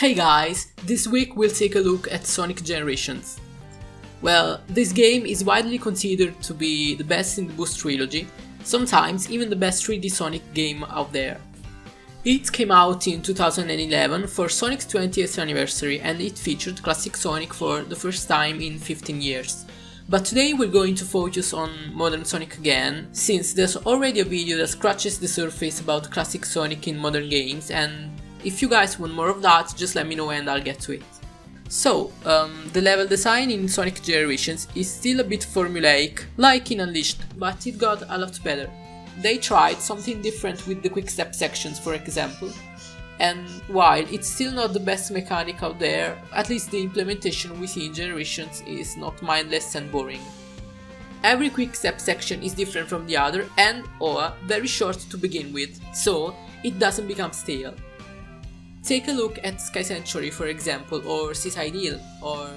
Hey guys, this week we'll take a look at Sonic Generations. Well, this game is widely considered to be the best in the Boost trilogy, sometimes even the best 3D Sonic game out there. It came out in 2011 for Sonic's 20th anniversary and it featured classic Sonic for the first time in 15 years. But today we're going to focus on modern Sonic again, since there's already a video that scratches the surface about classic Sonic in modern games, and if you guys want more of that, just let me know and I'll get to it. So, the level design in Sonic Generations is still a bit formulaic, like in Unleashed, but it got a lot better. They tried something different with the quick-step sections, for example, and while it's still not the best mechanic out there, at least the implementation we see in Generations is not mindless and boring. Every quick-step section is different from the other and/or very short to begin with, so it doesn't become stale. Take a look at Sky Sanctuary, for example, or Seaside Hill, or,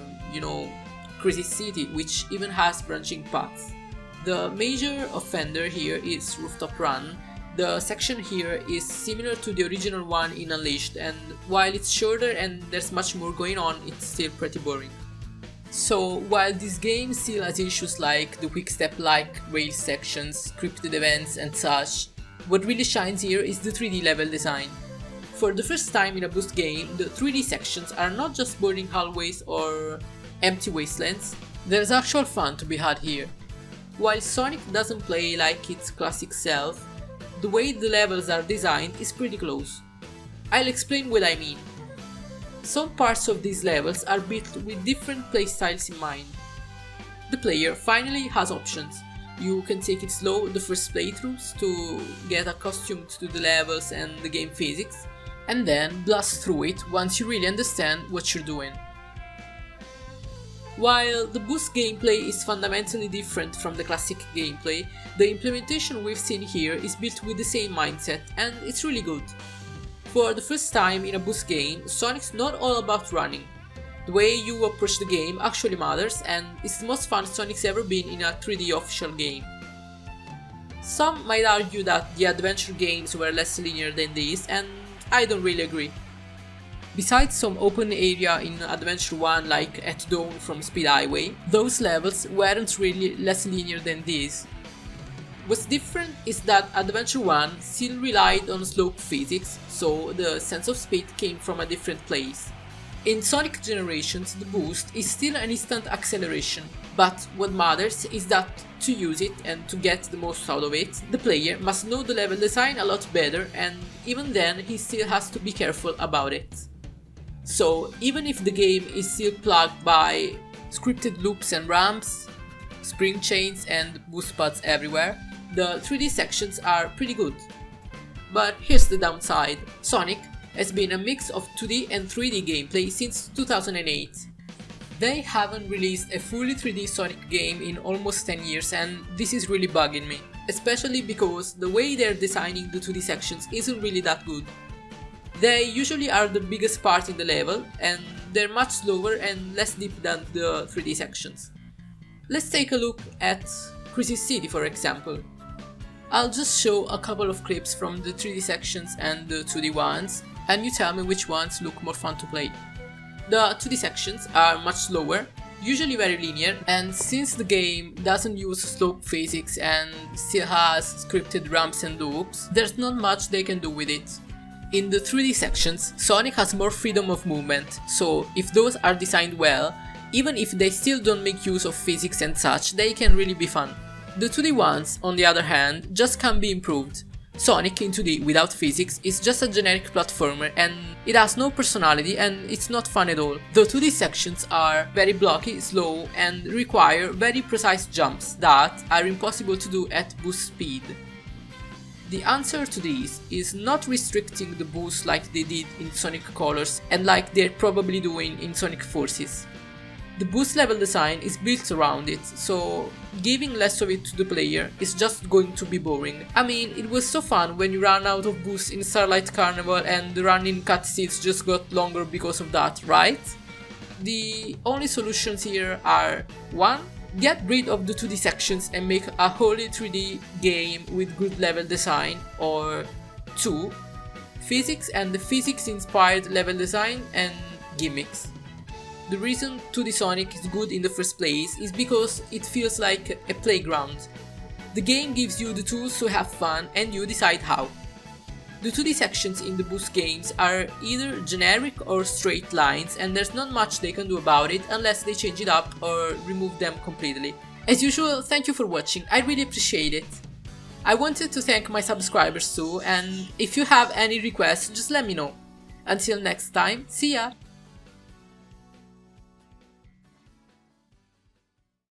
Crazy City, which even has branching paths. The major offender here is Rooftop Run. The section here is similar to the original one in Unleashed, and while it's shorter and there's much more going on, it's still pretty boring. So, while this game still has issues like the quick-step-like rail sections, scripted events and such, what really shines here is the 3D level design. For the first time in a Boost game, the 3D sections are not just boring hallways or empty wastelands, there's actual fun to be had here. While Sonic doesn't play like its classic self, the way the levels are designed is pretty close. I'll explain what I mean. Some parts of these levels are built with different playstyles in mind. The player finally has options. You can take it slow the first playthroughs to get accustomed to the levels and the game physics, and then blast through it once you really understand what you're doing. While the Boost gameplay is fundamentally different from the classic gameplay, the implementation we've seen here is built with the same mindset, and it's really good. For the first time in a Boost game, Sonic's not all about running. The way you approach the game actually matters, and it's the most fun Sonic's ever been in a 3D official game. Some might argue that the adventure games were less linear than this, and I don't really agree. Besides some open area in Adventure 1 like at Dawn from Speed Highway, those levels weren't really less linear than these. What's different is that Adventure 1 still relied on slope physics, so the sense of speed came from a different place. In Sonic Generations, the boost is still an instant acceleration, but what matters is that to use it and to get the most out of it, the player must know the level design a lot better, and even then he still has to be careful about it. So even if the game is still plagued by scripted loops and ramps, spring chains and boost pads everywhere, the 3D sections are pretty good. But here's the downside: Sonic has been a mix of 2D and 3D gameplay since 2008. They haven't released a fully 3D Sonic game in almost 10 years, and this is really bugging me, especially because the way they're designing the 2D sections isn't really that good. They usually are the biggest part in the level, and they're much slower and less deep than the 3D sections. Let's take a look at Crazy City, for example. I'll just show a couple of clips from the 3D sections and the 2D ones, and you tell me which ones look more fun to play. The 2D sections are much slower, usually very linear, and since the game doesn't use slope physics and still has scripted ramps and loops, there's not much they can do with it. In the 3D sections, Sonic has more freedom of movement, so if those are designed well, even if they still don't make use of physics and such, they can really be fun. The 2D ones, on the other hand, just can't be improved. Sonic in 2D without physics is just a generic platformer, and it has no personality and it's not fun at all. The 2D sections are very blocky, slow, and require very precise jumps that are impossible to do at boost speed. The answer to this is not restricting the boost like they did in Sonic Colors and like they're probably doing in Sonic Forces. The boost level design is built around it, so giving less of it to the player is just going to be boring. I mean, it was so fun when you ran out of boost in Starlight Carnival and the run-in cutscenes just got longer because of that, right? The only solutions here are 1. Get rid of the 2D sections and make a wholly 3D game with good level design, or 2. physics and the physics-inspired level design and gimmicks. The reason 2D Sonic is good in the first place is because it feels like a playground. The game gives you the tools to have fun and you decide how. The 2D sections in the Boost games are either generic or straight lines, and there's not much they can do about it unless they change it up or remove them completely. As usual, thank you for watching, I really appreciate it. I wanted to thank my subscribers too, and if you have any requests, just let me know. Until next time, see ya!